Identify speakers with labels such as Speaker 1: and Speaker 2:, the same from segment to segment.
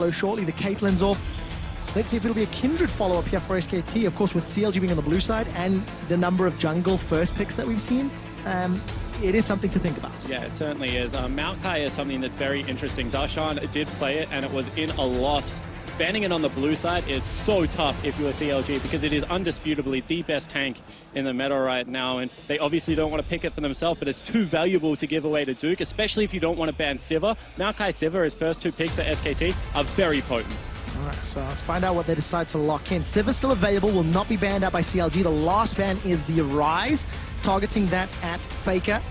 Speaker 1: Shortly, the Caitlyn's off. Let's see if it'll be a Kindred follow-up here for SKT. Of course, with CLG being on the blue side and the number of jungle first picks that we've seen, it is something to think about.
Speaker 2: Yeah, it certainly is. Maokai is something that's very interesting. Darshan did play it, and it was in a loss. Banning it on the blue side is so tough if you're a CLG, because it is undisputably the best tank in the meta right now, and they obviously don't want to pick it for themselves, but it's too valuable to give away to Duke, especially if you don't want to ban Sivir. Maokai Sivir, his first two picks for SKT, are very potent.
Speaker 1: All right, so let's find out what they decide to lock in. Sivir still available, will not be banned out by CLG. The last ban is the Rise, targeting that at Faker.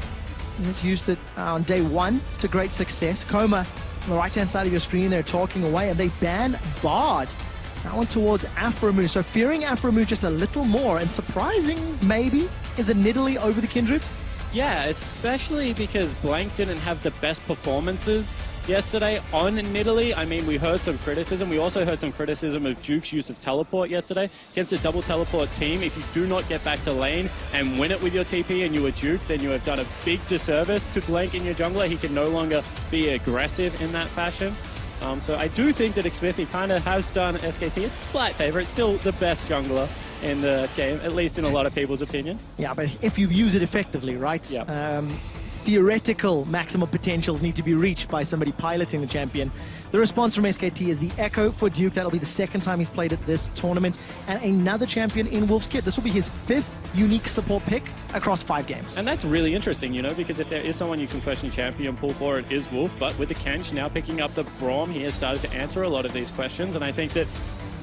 Speaker 1: He's used it on day one to great success. Coma, on the right-hand side of your screen, they're talking away, and they ban Bard. That one towards Aphromoo. So fearing Aphromoo just a little more, and surprising, maybe, is the Nidalee over the Kindred?
Speaker 2: Yeah, especially because Blank didn't have the best performances yesterday on Nidalee. I mean, we heard some criticism. We also heard some criticism of Duke's use of teleport yesterday. Against a double teleport team, if you do not get back to lane and win it with your TP and you are Duke, then you have done a big disservice to Blank in your jungler. He can no longer be aggressive in that fashion. So I do think that Xmithie kind of has done SKT. It's a slight favor. It's still the best jungler in the game, at least in a lot of people's opinion.
Speaker 1: Yeah, but if you use it effectively, right?
Speaker 2: Yeah.
Speaker 1: Theoretical maximum potentials need to be reached by somebody piloting the champion. The response from SKT is the Ekko for Duke. That'll be the second time he's played at this tournament. And another champion in Wolf's kit. This will be his 5th unique support pick across 5 games.
Speaker 2: And that's really interesting, you know, because if there is someone you can question champion pool for, it is Wolf. But with the Kench now picking up the Braum, he has started to answer a lot of these questions. And I think that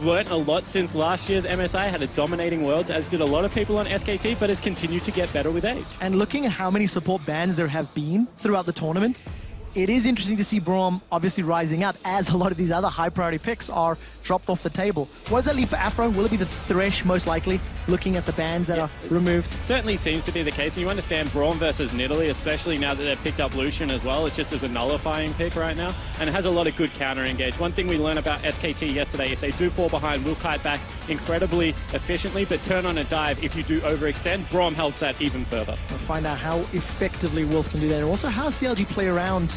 Speaker 2: learned a lot since last year's MSI, had a dominating Worlds, as did a lot of people on SKT, but has continued to get better with age.
Speaker 1: And looking at how many support bans there have been throughout the tournament, it is interesting to see Braum obviously rising up as a lot of these other high priority picks are dropped off the table. What does that leave for Aphro? Will it be the Thresh most likely, looking at the bans that are removed?
Speaker 2: Certainly seems to be the case. And you understand Braum versus Nidalee, especially now that they've picked up Lucian as well. It's just as a nullifying pick right now, and it has a lot of good counter engage. One thing we learned about SKT yesterday, if they do fall behind, we'll kite back incredibly efficiently, but turn on a dive if you do overextend. Braum helps that even further.
Speaker 1: We'll find out how effectively Wolf can do that, and also how CLG play around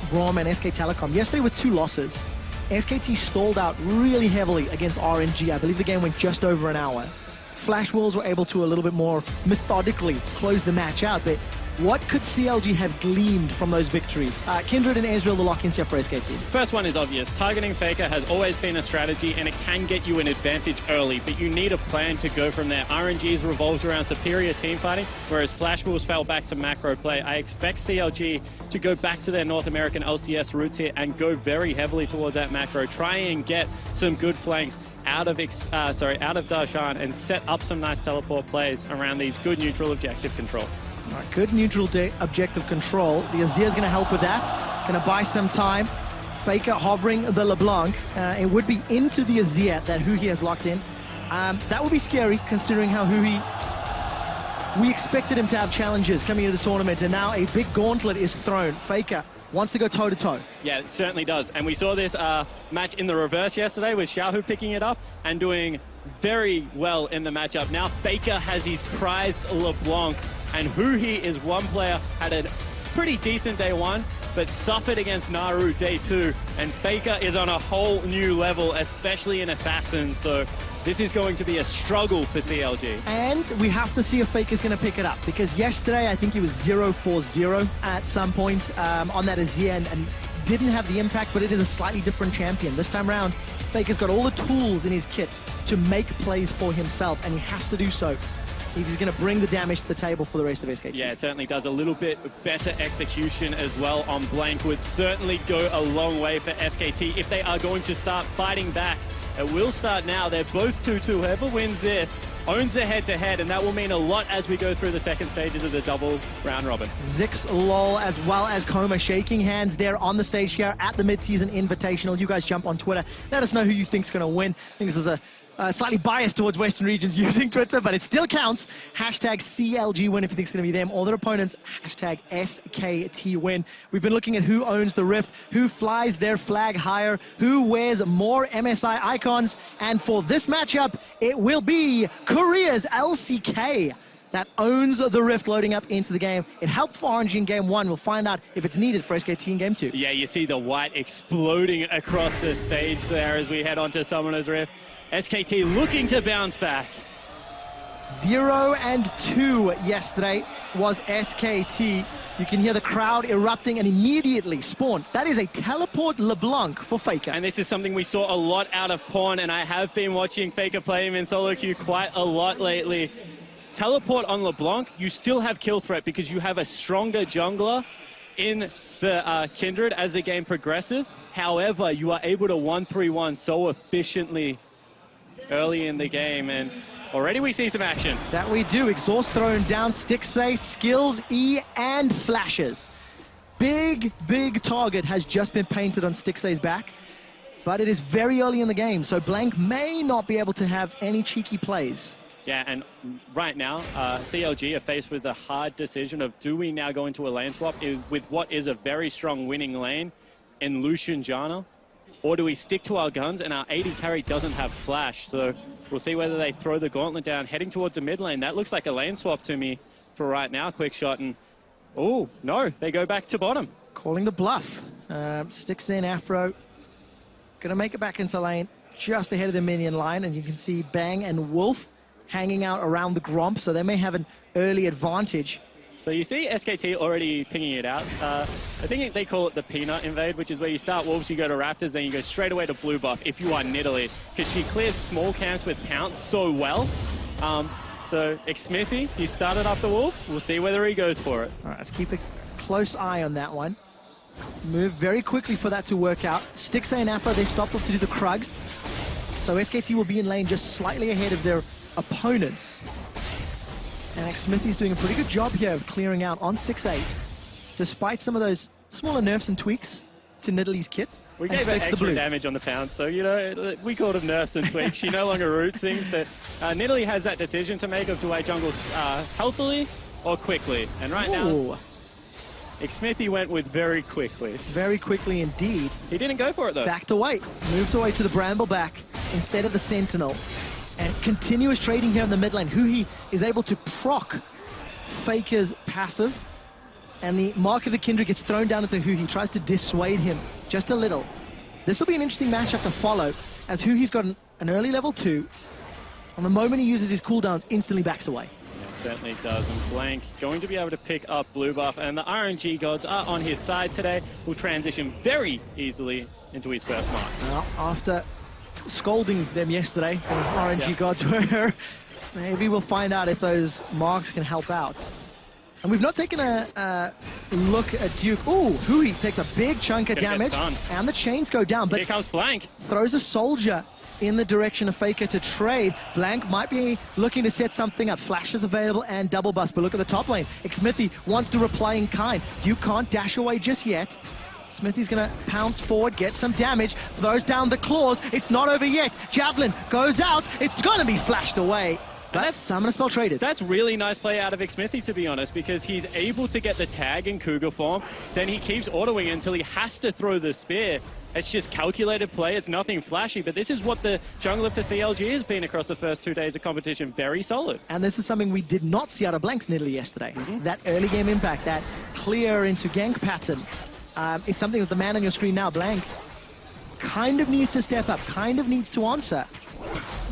Speaker 1: Braum and SK Telecom. Yesterday with 2 losses, SKT stalled out really heavily against RNG. I believe the game went just over an hour. Flash Wolves were able to a little bit more methodically close the match out, but what could CLG have gleaned from those victories? Kindred and Ezreal, the lock-ins here for SKT.
Speaker 2: First one is obvious. Targeting Faker has always been a strategy, and it can get you an advantage early, but you need a plan to go from there. RNG's revolved around superior team fighting, whereas Flash Wolves fell back to macro play. I expect CLG to go back to their North American LCS roots here and go very heavily towards that macro, try and get some good flanks out of Darshan and set up some nice teleport plays around these good neutral objective control.
Speaker 1: All right, good neutral objective control. The Azir is going to help with that. Going to buy some time. Faker hovering the LeBlanc. It would be into the Azir that Huhi has locked in. That would be scary, considering how Huhi... We expected him to have challenges coming into this tournament, and now a big gauntlet is thrown. Faker wants to go toe-to-toe.
Speaker 2: Yeah, it certainly does. And we saw this match in the reverse yesterday with Xiaohu picking it up and doing very well in the matchup. Now Faker has his prized LeBlanc, and Huhi is one player, had a pretty decent day 1, but suffered against Naru day 2, and Faker is on a whole new level, especially in Assassins, so this is going to be a struggle for CLG.
Speaker 1: And we have to see if Faker's going to pick it up, because yesterday I think he was 0-4-0 at some point on that Azir, and didn't have the impact, but it is a slightly different champion. This time around, Faker's got all the tools in his kit to make plays for himself, and he has to do so if he's going to bring the damage to the table for the rest of SKT.
Speaker 2: Yeah, it certainly does. A little bit better execution as well on Blank would certainly go a long way for SKT if they are going to start fighting back. It will start now. They're both 2-2. Whoever wins this owns the head-to-head, and that will mean a lot as we go through the second stages of the double round robin.
Speaker 1: Zix, LOL, as well as Coma shaking hands there on the stage here at the mid-season Invitational. You guys jump on Twitter. Let us know who you think's going to win. I think this is a slightly biased towards Western regions using Twitter, but it still counts. Hashtag CLG win if you think it's going to be them or their opponents. Hashtag SKT win. We've been looking at who owns the Rift, who flies their flag higher, who wears more MSI icons, and for this matchup, it will be Korea's LCK. that owns the Rift loading up into the game. It helped for RNG in game 1. We'll find out if it's needed for SKT in game 2.
Speaker 2: Yeah, you see the white exploding across the stage there as we head on to Summoner's Rift. SKT looking to bounce back.
Speaker 1: 0 and 2 yesterday was SKT. You can hear the crowd erupting and immediately spawn. That is a teleport LeBlanc for Faker.
Speaker 2: And this is something we saw a lot out of Pawn, and I have been watching Faker play him in solo queue quite a lot lately. Teleport on LeBlanc, you still have kill threat because you have a stronger jungler in the Kindred as the game progresses. However, you are able to 1-3-1 so efficiently early in the game, and already we see some action.
Speaker 1: That we do. Exhaust thrown down, Stixxay, skills, E, and flashes. Big target has just been painted on Stixxay's back, but it is very early in the game, so Blank may not be able to have any cheeky plays.
Speaker 2: Yeah, and right now, CLG are faced with the hard decision of do we now go into a lane swap with what is a very strong winning lane in Lucian Janna, or do we stick to our guns, and our AD carry doesn't have flash? So we'll see whether they throw the gauntlet down, heading towards the mid lane. That looks like a lane swap to me for right now, QuickShot. And oh, no, they go back to bottom.
Speaker 1: Calling the bluff. Stixxay and Aphro gonna make it back into lane just ahead of the minion line, and you can see Bang and Wolf hanging out around the Gromp, so they may have an early advantage.
Speaker 2: So you see SKT already pinging it out. I think they call it the peanut invade, which is where you start Wolves, you go to Raptors, then you go straight away to blue buff if you are Nidalee, because she clears small camps with Pounce so well. So Xmithie, he started up the Wolf. We'll see whether he goes for it.
Speaker 1: All right, let's keep a close eye on that one. Move very quickly for that to work out. Stixxay and Aphro, they stopped off to do the Krugs. So SKT will be in lane just slightly ahead of their opponents. And Xmithie's doing a pretty good job here of clearing out on 6-8, despite some of those smaller nerfs and tweaks to Nidalee's kit.
Speaker 2: We gave her extra damage on the Pounce, so, you know, we called them nerfs and tweaks. She no longer roots things, but Nidalee has that decision to make of do I jungle healthily or quickly. And right now, Xmithie went with very quickly. Very quickly indeed. He didn't go for it, though.
Speaker 1: Backed away. Moves away to the Brambleback instead of the Sentinel. And continuous trading here in the mid lane. Huhi is able to proc Faker's passive. And the Mark of the Kindred gets thrown down into Huhi. Tries to dissuade him just a little. This will be an interesting matchup to follow, as Huhi's got an early level 2. And the moment he uses his cooldowns, instantly backs away.
Speaker 2: Yeah, certainly does. And Blank going to be able to pick up blue buff. And the RNG gods are on his side today. Will transition very easily into his first mark.
Speaker 1: Well, after scolding them yesterday, the RNG gods were, maybe we'll find out if those marks can help out. And we've not taken a look at Duke. Ooh, Huhi takes a big chunk of damage, and the chains go down. But
Speaker 2: here comes Blank.
Speaker 1: Throws a soldier in the direction of Faker to trade. Blank might be looking to set something up. Flash is available and double bust, but look at the top lane. Xmithie wants to reply in kind. Duke can't dash away just yet. Xmithie's gonna pounce forward, get some damage, throws down the claws. It's not over yet. Javelin goes out. It's gonna be flashed away. That's Summoner Spell traded.
Speaker 2: That's really nice play out of Xmithie, to be honest, because he's able to get the tag in Cougar form. Then he keeps autoing until he has to throw the spear. It's just calculated play. It's nothing flashy, but this is what the jungler for CLG has been across the first 2 days of competition. Very solid.
Speaker 1: And this is something we did not see out of Blank's Nidalee yesterday. That early game impact, that clear into gank pattern, is something that the man on your screen now, Blank, kind of needs to step up, kind of needs to answer,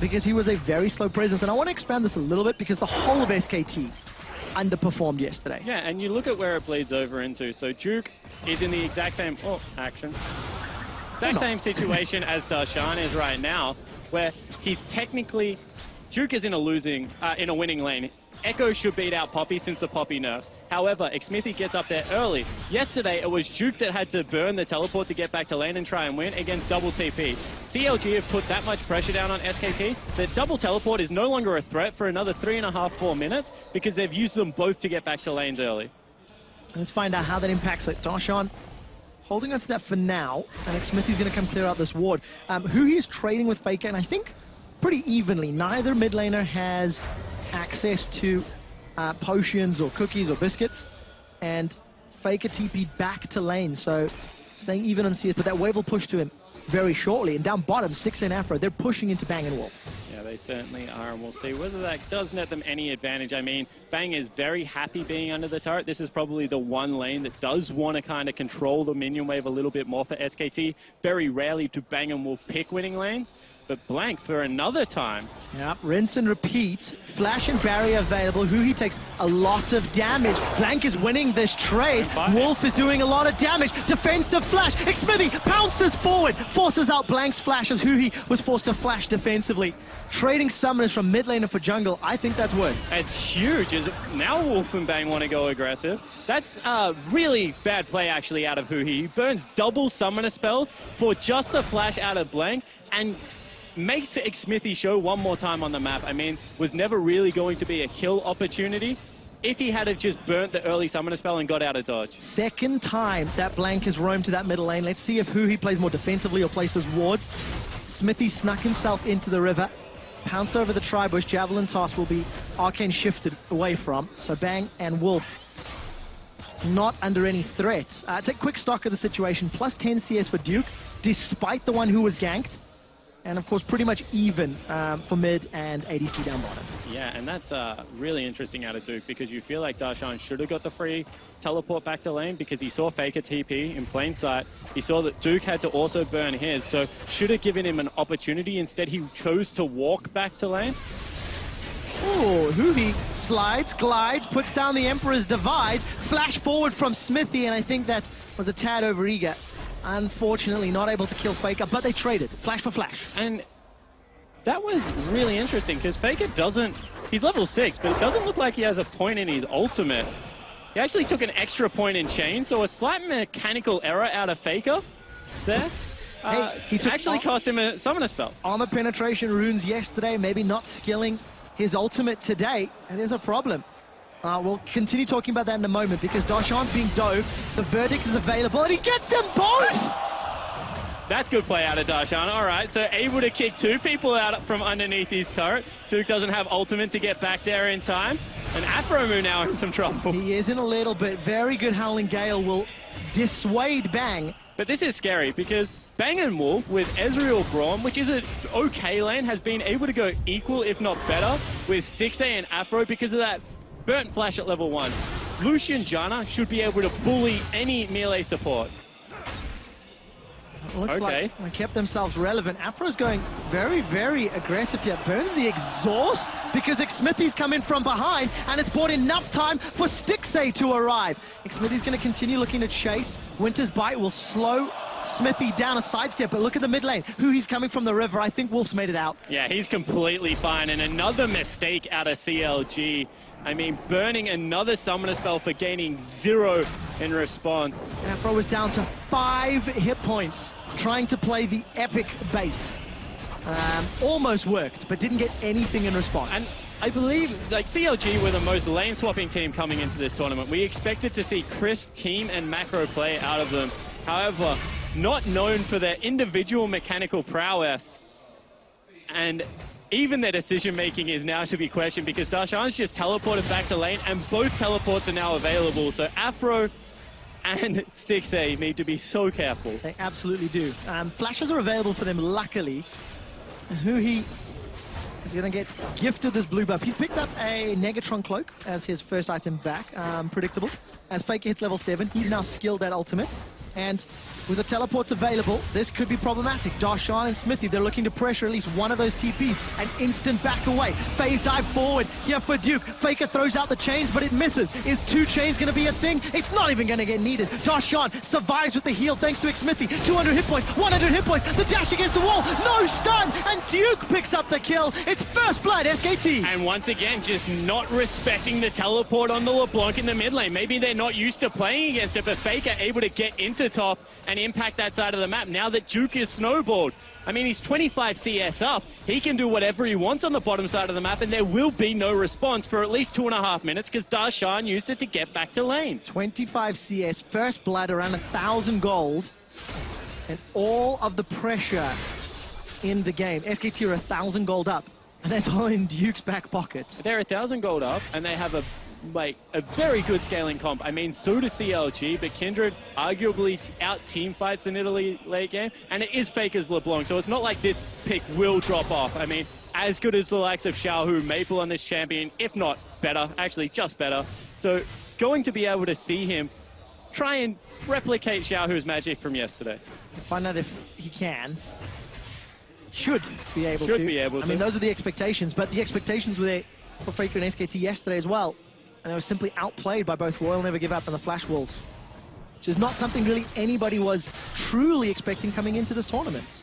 Speaker 1: because he was a very slow presence. And I want to expand this a little bit because the whole of SKT underperformed yesterday.
Speaker 2: Yeah, and you look at where it bleeds over into. So Duke is in the exact same same situation as Darshan is right now, where he's technically, Duke is in a winning lane. Ekko should beat out Poppy since the Poppy nerfs. However, Xmithie gets up there early. Yesterday, it was Duke that had to burn the teleport to get back to lane and try and win against double TP. CLG have put that much pressure down on SKT that double teleport is no longer a threat for another 3.5, 4 minutes because they've used them both to get back to lanes early.
Speaker 1: Let's find out how that impacts it. Darshan holding on to that for now, and Xmithie's going to come clear out this ward. Huhi is trading with Faker, and I think pretty evenly. Neither mid laner has access to potions or cookies or biscuits, and Faker TP'd back to lane, so staying even on CS, but that wave will push to him very shortly. And down bottom, Stixxay and Aphro, they're pushing into Bang & Wolf.
Speaker 2: Yeah, they certainly are, and we'll see whether that does net them any advantage. I mean, Bang is very happy being under the turret. This is probably the one lane that does want to kind of control the minion wave a little bit more for SKT. Very rarely do Bang and Wolf pick winning lanes, but Blank for another time.
Speaker 1: Yep, rinse and repeat. Flash and barrier available. Huhi takes a lot of damage. Blank is winning this trade. Wolf is doing a lot of damage. Defensive flash. Xmithie pounces forward, forces out Blank's flash as Huhi was forced to flash defensively. Trading summoners from mid lane and for jungle, I think that's worth.
Speaker 2: It's huge. Now Wolf and Bang want to go aggressive. That's a really bad play actually out of Huhi. He burns double summoner spells for just a flash out of Blank and makes Xmithie show one more time on the map. I mean, was never really going to be a kill opportunity if he had have just burnt the early summoner spell and got out of dodge.
Speaker 1: Second time that Blank has roamed to that middle lane. Let's see if Huhi plays more defensively or places wards. Xmithie snuck himself into the river, pounced over the tri-bush. Javelin toss will be arcane shifted away from. So Bang and Wolf not under any threat. Take quick stock of the situation. Plus 10 CS for Duke, despite the one who was ganked. And of course, pretty much even for mid and ADC down bottom.
Speaker 2: Yeah, and that's really interesting out of Duke because you feel like Darshan should have got the free teleport back to lane because he saw Faker TP in plain sight. He saw that Duke had to also burn his, so should have given him an opportunity. Instead, he chose to walk back to lane.
Speaker 1: Oh, Huhi slides, glides, puts down the Emperor's Divide, flash forward from Xmithie, and I think that was a tad overeager. Unfortunately, not able to kill Faker, but they traded flash for flash.
Speaker 2: And that was really interesting because Faker doesn't, he's level 6, but it doesn't look like he has a point in his ultimate. He actually took an extra point in chain, so a slight mechanical error out of Faker there.
Speaker 1: Hey, he
Speaker 2: actually cost him a summoner spell.
Speaker 1: Armor penetration runes yesterday, maybe not skilling his ultimate today. That is a problem. We'll continue talking about that in a moment because Darshan's being dove, the verdict is available, and he gets them both!
Speaker 2: That's good play out of Darshan. All right, so able to kick two people out from underneath his turret. Duke doesn't have ultimate to get back there in time. And Aphromoo now in some trouble.
Speaker 1: He is in a little bit. Very good Howling Gale will dissuade Bang.
Speaker 2: But this is scary because Bang and Wolf with Ezreal Braum, which is an okay lane, has been able to go equal, if not better, with Stixxay and Aphro because of that burnt flash at level 1. Lucian Janna should be able to bully any melee support.
Speaker 1: Looks like they kept themselves relevant. Aphro's going very, very aggressive here. Burns the exhaust because Xmithie's come in from behind and it's bought enough time for Stixxay to arrive. Xmithie's going to continue looking to chase. Winter's Bite will slow Xmithie down a sidestep, but look at the mid lane. Huhi's coming from the river. I think Wolf's made it out. Yeah,
Speaker 2: he's completely fine. And another mistake out of CLG. I mean, burning another summoner spell for gaining 0 in response.
Speaker 1: Aphro was down to 5 hit points, trying to play the epic bait. Almost worked, but didn't get anything in response.
Speaker 2: And I believe, like, CLG were the most lane-swapping team coming into this tournament. We expected to see crisp team and macro play out of them. However, not known for their individual mechanical prowess. And even their decision-making is now to be questioned because Darshan's just teleported back to lane and both teleports are now available. So Aphro and Stixxay need to be so careful.
Speaker 1: They absolutely do. Flashes are available for them, luckily. Huhi is going to get gifted this blue buff. He's picked up a Negatron Cloak as his first item back. Predictable. As Faker hits level 7, he's now skilled at ultimate. And with the teleports available, this could be problematic. Darshan and Xmithie, they're looking to pressure at least one of those TPs. An instant back away. Phase dive forward here for Duke. Faker throws out the chains, but it misses. Is 2 chains going to be a thing? It's not even going to get needed. Darshan survives with the heal thanks to Xmithie. 200 hit points, 100 hit points. The dash against the wall. No stun. And Duke picks up the kill. It's first blood, SKT.
Speaker 2: And once again, just not respecting the teleport on the LeBlanc in the mid lane. Maybe they're not used to playing against it, but Faker able to get into top and impact that side of the map now that Duke is snowballed. I mean, he's 25 CS up. He can do whatever he wants on the bottom side of the map, and there will be no response for at least 2.5 minutes because Darshan used it to get back to lane.
Speaker 1: 25 CS, first blood, around 1,000 gold, and all of the pressure in the game. SKT are 1,000 gold up, and that's all in Duke's back pocket.
Speaker 2: They're 1,000 gold up, and they have a like a very good scaling comp. I mean, so does CLG, but Kindred arguably out team fights the Nidalee late game, and it is Faker's LeBlanc, so it's not like this pick will drop off. I mean, as good as the likes of Xiaohu, Maple on this champion, if not better, actually just better. So going to be able to see him try and replicate Xiaohu's magic from yesterday.
Speaker 1: Find out if he can. Should be able to. I mean, those are the expectations, but the expectations were there for Faker and SKT yesterday as well. And they were simply outplayed by both Royal Never Give Up and the Flash Wolves, which is not something really anybody was truly expecting coming into this tournament.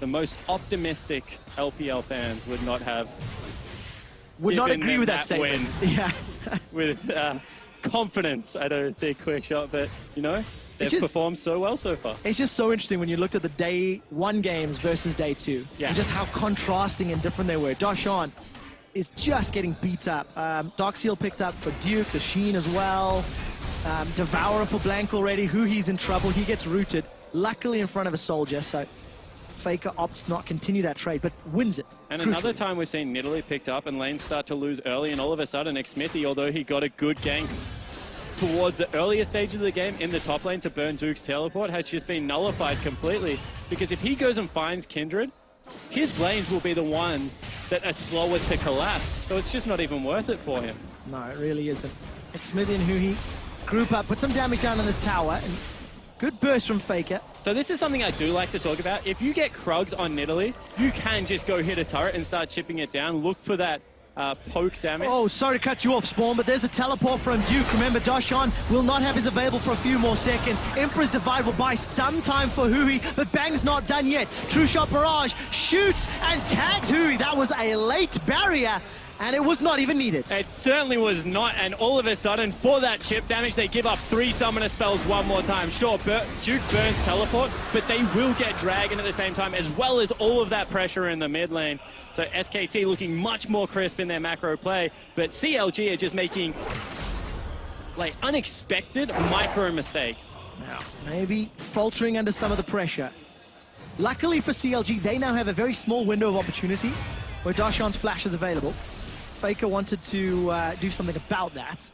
Speaker 2: The most optimistic LPL fans would not have...
Speaker 1: Would not agree with that statement. Yeah.
Speaker 2: With confidence, I don't think, QuickShot, but, you know, they've performed so well so far.
Speaker 1: It's just so interesting when you looked at the day 1 games versus day 2. Yeah. And just how contrasting and different they were. Darshan is just getting beat up. Darkseal picked up for Duke, the Sheen as well. Devourer for Blank already. Huhi's in trouble. He gets rooted, luckily in front of a soldier, so Faker opts not continue that trade, but wins it.
Speaker 2: And another time we've seen Nidalee picked up and lanes start to lose early, and all of a sudden Xmithie, although he got a good gank towards the earlier stage of the game in the top lane to burn Duke's teleport, has just been nullified completely. Because if he goes and finds Kindred, his lanes will be the ones that are slower to collapse. So it's just not even worth it for him.
Speaker 1: No, it really isn't. Xmithie and Huhi group up, put some damage down on this tower, and good burst from Faker.
Speaker 2: So this is something I do like to talk about. If you get Krugs on Nidalee, you can just go hit a turret and start chipping it down. Look for that poke damage.
Speaker 1: Oh, sorry to cut you off, Spawn, but there's a teleport from Duke. Remember, Darshan will not have his available for a few more seconds. Emperor's Divide will buy some time for Huhi, but Bang's not done yet. True Shot Barrage shoots and tags Huhi. That was a late barrier, and it was not even needed.
Speaker 2: It certainly was not, and all of a sudden, for that chip damage, they give up 3 summoner spells one more time. Sure, Duke burns teleport, but they will get Dragon at the same time, as well as all of that pressure in the mid lane. So SKT looking much more crisp in their macro play, but CLG are just making, like, unexpected micro mistakes.
Speaker 1: Now, maybe faltering under some of the pressure. Luckily for CLG, they now have a very small window of opportunity where Darshan's flash is available. Faker wanted to do something about that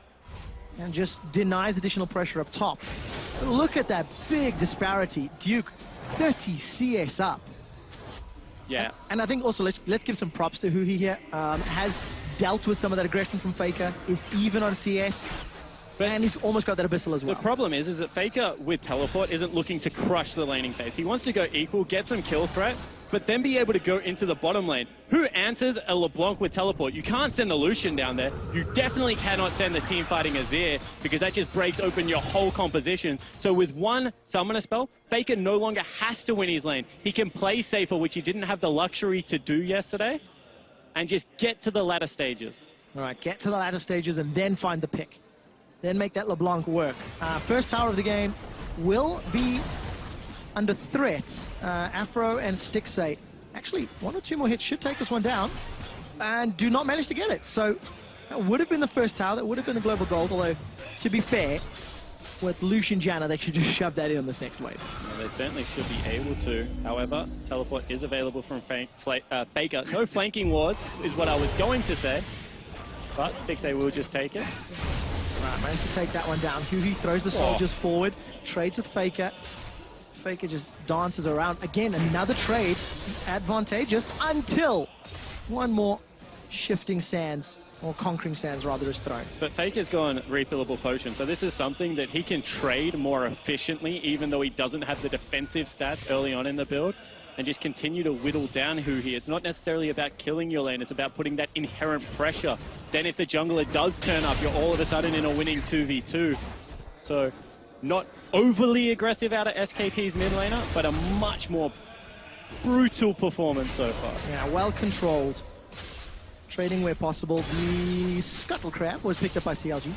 Speaker 1: and just denies additional pressure up top. But look at that big disparity. Duke, 30 CS up.
Speaker 2: Yeah.
Speaker 1: And I think also let's give some props to Huhi here. Has dealt with some of that aggression from Faker, is even on CS, and he's almost got that Abyssal as well.
Speaker 2: The problem is that Faker with teleport isn't looking to crush the laning phase. He wants to go equal, get some kill threat, but then be able to go into the bottom lane. Who answers a LeBlanc with teleport? You can't send the Lucian down there. You definitely cannot send the team fighting Azir, because that just breaks open your whole composition. So with one summoner spell, Faker no longer has to win his lane. He can play safer, which he didn't have the luxury to do yesterday, and just get to the latter stages.
Speaker 1: All right, get to the latter stages and then find the pick. Then make that LeBlanc work. First tower of the game will be under threat. Aphromoo and Stixxay. Actually, 1 or 2 more hits should take this one down, and do not manage to get it. So that would have been the first tower, that would have been the global gold, although, to be fair, with Lucian Janna, they should just shove that in on this next wave.
Speaker 2: Well, they certainly should be able to. However, teleport is available from Faker. No flanking wards is what I was going to say, but Stixxay will just take it.
Speaker 1: Right, managed to take that one down. Huhi throws the soldiers forward, trades with Faker. Faker just dances around. Again, another trade, advantageous, until one more shifting sands, or conquering sands rather, is thrown.
Speaker 2: But Faker's gone refillable potion, so this is something that he can trade more efficiently, even though he doesn't have the defensive stats early on in the build, and just continue to whittle down Huhi. It's not necessarily about killing your lane, it's about putting that inherent pressure. Then if the jungler does turn up, you're all of a sudden in a winning 2v2. So, not overly aggressive out of SKT's mid laner, but a much more brutal performance so far.
Speaker 1: Yeah, well controlled. Trading where possible. The Scuttle Crab was picked up by CLG.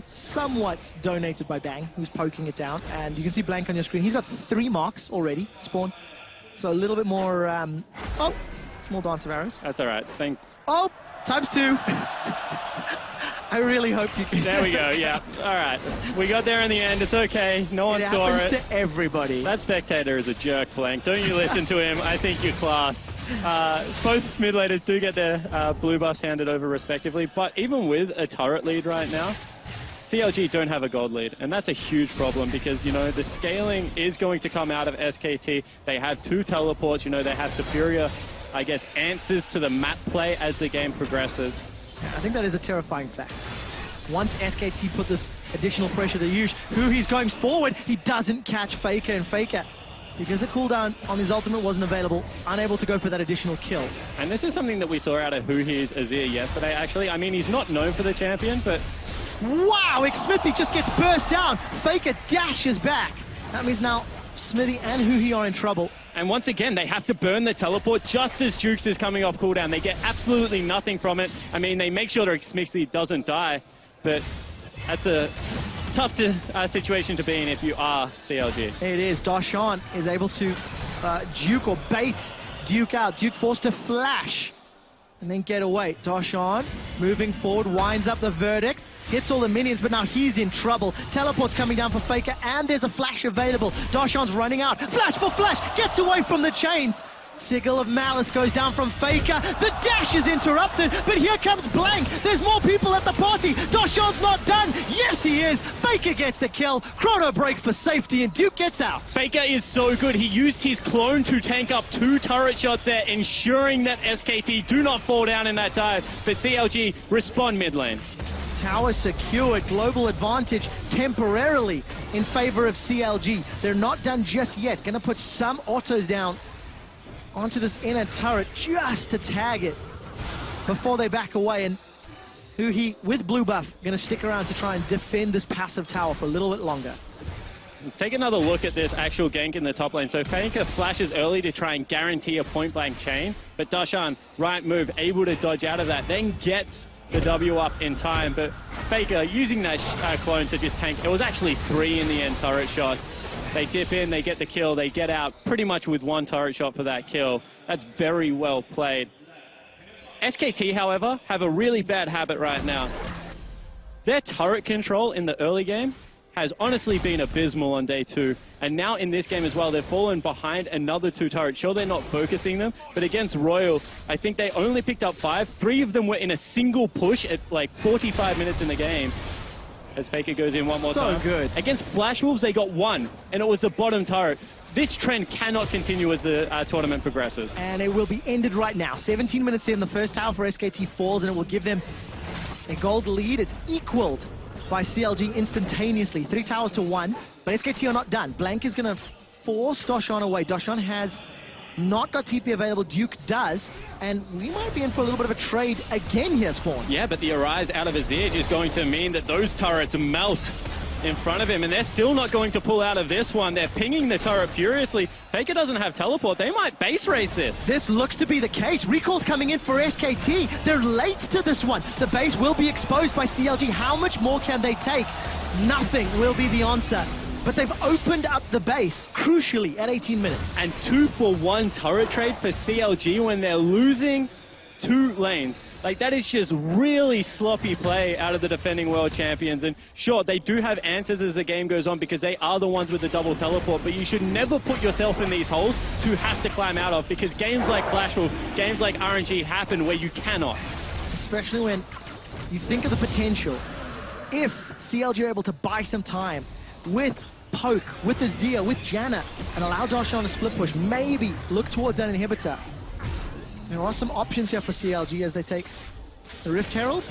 Speaker 1: Somewhat donated by Bang, who's poking it down. And you can see Blank on your screen. He's got 3 marks already, Spawn. So a little bit more... oh, small dance of arrows.
Speaker 2: That's all right.
Speaker 1: Oh, ×2. I really hope you can.
Speaker 2: There we go, yeah. All right. We got there in the end. It's okay. No one saw it.
Speaker 1: It happens to everybody.
Speaker 2: That spectator is a jerk, Blank. Don't you listen to him. I think you're class. Both mid laners do get their blue buffs handed over respectively, but even with a turret lead right now, CLG don't have a gold lead, and that's a huge problem because, you know, the scaling is going to come out of SKT. They have 2 teleports, you know, they have superior, I guess, answers to the map play as the game progresses.
Speaker 1: I think that is a terrifying fact. Once SKT put this additional pressure to Yush, Huhi's going forward, he doesn't catch Faker, and Faker, because the cooldown on his ultimate wasn't available, unable to go for that additional kill.
Speaker 2: And this is something that we saw out of Huhi's Azir yesterday, actually. I mean, he's not known for the champion, but...
Speaker 1: Wow, Xmithie just gets burst down. Faker dashes back. That means now Xmithie and Huhi are in trouble.
Speaker 2: And once again, they have to burn the teleport just as Jukes is coming off cooldown. They get absolutely nothing from it. I mean, they make sure that Xmithie doesn't die, but that's a tough situation to be in if you are CLG.
Speaker 1: It is. Darshan is able to juke or bait Duke out. Duke forced to flash and then get away. Darshan moving forward, winds up the verdict. Hits all the minions, but now he's in trouble. Teleport's coming down for Faker, and there's a flash available. Darshan's running out. Flash for flash, gets away from the chains. Sigil of Malice goes down from Faker. The dash is interrupted, but here comes Blank. There's more people at the party. Darshan's not done. Yes, he is. Faker gets the kill. Chrono break for safety, and Duke gets out.
Speaker 2: Faker is so good. He used his clone to tank up 2 turret shots there, ensuring that SKT do not fall down in that dive. But CLG respond mid lane.
Speaker 1: Tower secured, global advantage temporarily in favor of CLG. They're not done just yet. Gonna put some autos down onto this inner turret just to tag it before they back away. And Huhi, with blue buff, gonna stick around to try and defend this passive tower for a little bit longer.
Speaker 2: Let's take another look at this actual gank in the top lane. So Faker flashes early to try and guarantee a point-blank chain, but Darshan, right move, able to dodge out of that, then gets the W up in time, but Faker using that clone to just tank. It was actually 3 in the end turret shots. They dip in, they get the kill, they get out pretty much with 1 turret shot for that kill. That's very well played. SKT, however, have a really bad habit right now. Their turret control in the early game has honestly been abysmal on day 2. And now in this game as well, they've fallen behind another 2 turrets. Sure, they're not focusing them, but against Royal, I think they only picked up 5. 3 of them were in a single push at like 45 minutes in the game. As Faker goes in one more time.
Speaker 1: So good.
Speaker 2: Against Flash Wolves, they got 1, and it was the bottom turret. This trend cannot continue as the tournament progresses.
Speaker 1: And it will be ended right now. 17 minutes in, the first tower for SKT falls, and it will give them a gold lead. It's equaled by CLG instantaneously. 3 towers to 1, but SKT are not done. Blank is going to force Darshan away. Darshan has not got TP available. Duke does, and we might be in for a little bit of a trade again here, Spawn.
Speaker 2: Yeah, but the Arise out of Azir is going to mean that those turrets melt in front of him, and they're still not going to pull out of this one. They're pinging the turret furiously. Faker doesn't have teleport. They might base race this.
Speaker 1: This looks to be the case. Recall's coming in for SKT. They're late to this one. The base will be exposed by CLG. How much more can they take? Nothing will be the answer. But they've opened up the base, crucially, at 18 minutes.
Speaker 2: And 2-for-1 turret trade for CLG when they're losing 2 lanes. Like, that is just really sloppy play out of the defending world champions. And sure, they do have answers as the game goes on because they are the ones with the double teleport, but you should never put yourself in these holes to have to climb out of, because games like Flash Wolf, games like RNG happen where you cannot.
Speaker 1: Especially when you think of the potential. If CLG are able to buy some time with Poke, with Azir, with Janna, and allow Darshan to split push, maybe look towards that inhibitor. There are some options here for CLG as they take the Rift Herald.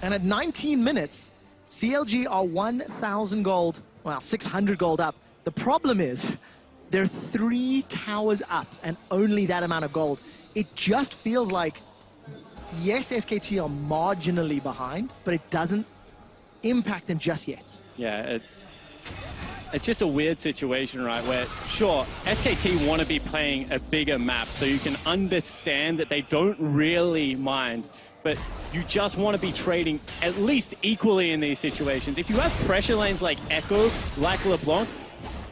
Speaker 1: And at 19 minutes, CLG are 1,000 gold, well, 600 gold up. The problem is, they're 3 towers up and only that amount of gold. It just feels like, yes, SKT are marginally behind, but it doesn't impact them just yet.
Speaker 2: Yeah, it's just a weird situation, right, where, sure, SKT want to be playing a bigger map, so you can understand that they don't really mind, but you just want to be trading at least equally in these situations. If you have pressure lanes like Ekko, like LeBlanc,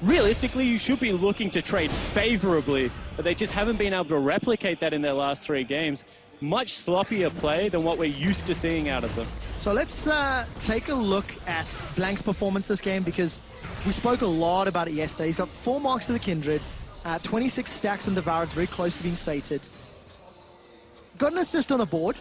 Speaker 2: realistically, you should be looking to trade favorably, but they just haven't been able to replicate that in their last 3 games. much sloppier play than what we're used to seeing out of them.
Speaker 1: So let's take a look at Blank's performance this game, because we spoke a lot about it yesterday. He's got 4 marks to the Kindred, 26 stacks on Devour. It's very close to being sated. Got an assist on the board,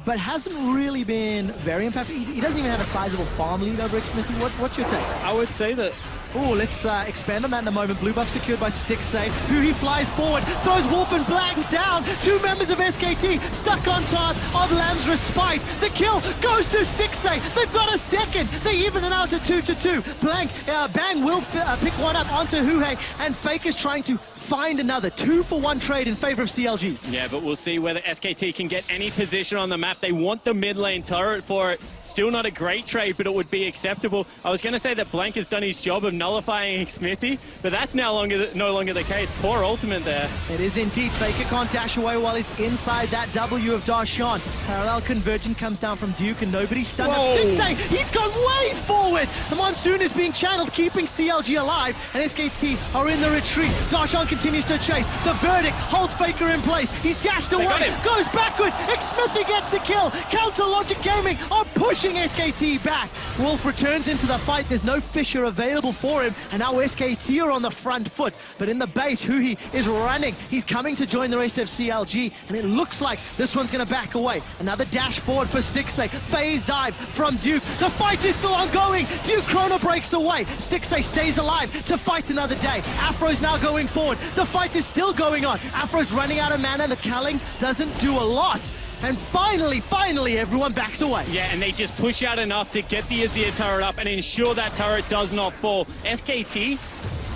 Speaker 1: but hasn't really been very impactful. He doesn't even have a sizable farm lead over Xmithie. What's your take?
Speaker 2: I would say that...
Speaker 1: Oh, let's expand on that in a moment. Blue buff secured by Stixxay. Huhi flies forward, throws Wolf and Blank down. 2 members of SKT stuck on top of Lamb's Respite. The kill goes to Stixxay. They've got a second. They even it out to 2-2. Bang will pick one up onto Huhi, and Fake is trying to find another 2-for-1 trade in favor of CLG.
Speaker 2: Yeah, but we'll see whether SKT can get any position on the map. They want the mid lane turret for it. Still not a great trade, but it would be acceptable. I was going to say that Blank has done his job of nullifying Xmithie, but that's no longer the case. Poor ultimate there.
Speaker 1: It is indeed. Faker can't dash away while he's inside that W of Darshan. Parallel conversion comes down from Duke, and nobody's stunned up. Stixxay, he's gone way forward. The Monsoon is being channeled, keeping CLG alive, and SKT are in the retreat. Darshan continues to chase. The verdict holds Faker in place. He's dashed away, goes backwards. Xmithie gets the kill. Counter Logic Gaming are pushing SKT back. Wolf returns into the fight. There's no Fisher available for him, and now SKT are on the front foot. But in the base, Huhi is running. He's coming to join the rest of CLG, and it looks like this one's going to back away. Another dash forward for Stixxay. Phase dive from Duke. The fight is still ongoing. Duke Chrono breaks away. Stixxay stays alive to fight another day. Afro's now going forward. The fight is still going on. Afro's running out of mana. The culling doesn't do a lot. And finally, everyone backs away.
Speaker 2: Yeah, and they just push out enough to get the Azir turret up and ensure that turret does not fall. SKT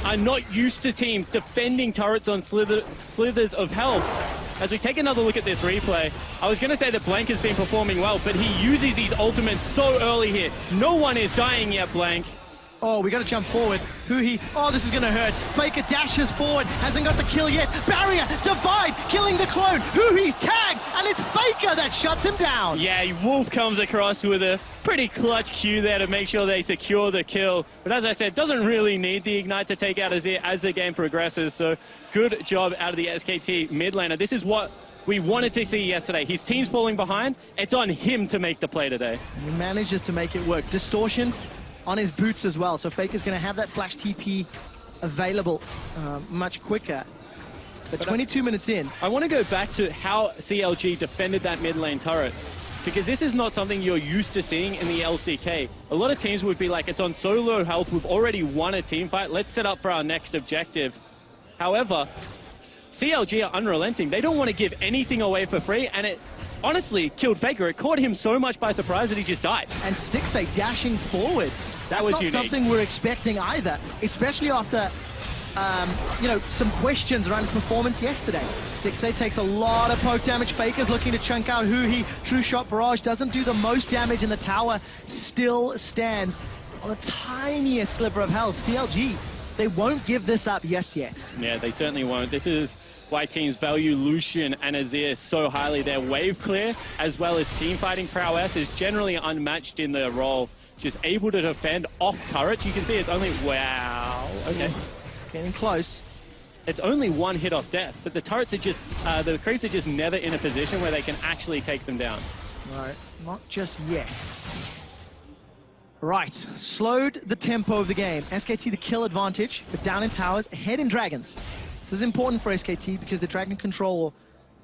Speaker 2: are not used to teams defending turrets on slithers of health. As we take another look at this replay, I was going to say that Blank has been performing well, but he uses his ultimate so early here. No one is dying yet, Blank.
Speaker 1: Oh, we got to jump forward. Huhi, oh, this is going to hurt. Faker dashes forward, hasn't got the kill yet. Barrier, divide, killing the clone. Huhi's tagged, and it's Faker that shuts him down.
Speaker 2: Yeah, Wolf comes across with a pretty clutch Q there to make sure they secure the kill. But as I said, doesn't really need the Ignite to take out Azir as the game progresses. So good job out of the SKT mid laner. This is what we wanted to see yesterday. His team's falling behind. It's on him to make the play today.
Speaker 1: He manages to make it work. Distortion on his boots as well, so Faker's going to have that flash TP available much quicker. But 22 minutes in.
Speaker 2: I want to go back to how CLG defended that mid lane turret, because this is not something you're used to seeing in the LCK. A lot of teams would be like, it's on so low health, we've already won a team fight, let's set up for our next objective. However, CLG are unrelenting. They don't want to give anything away for free, and it honestly killed Faker. It caught him so much by surprise that he just died.
Speaker 1: And Stixxay dashing forward.
Speaker 2: That was
Speaker 1: not
Speaker 2: unique.
Speaker 1: Something we're expecting either, especially after some questions around his performance yesterday. Stixxay takes a lot of poke damage. Faker's looking to chunk out Huhi. True Shot Barrage doesn't do the most damage, and the tower still stands on the tiniest sliver of health. CLG, they won't give this up just yet.
Speaker 2: Yeah, they certainly won't. This is why teams value Lucian and Azir so highly. Their wave clear, as well as team fighting prowess, is generally unmatched in their role. Just able to defend off turrets. You can see it's only, wow, okay.
Speaker 1: Getting close.
Speaker 2: It's only one hit off death, but the turrets are just, the creeps are just never in a position where they can actually take them down.
Speaker 1: Right, not just yet. Right, slowed the tempo of the game. SKT the kill advantage, but down in towers, ahead in dragons. This is important for SKT because the dragon control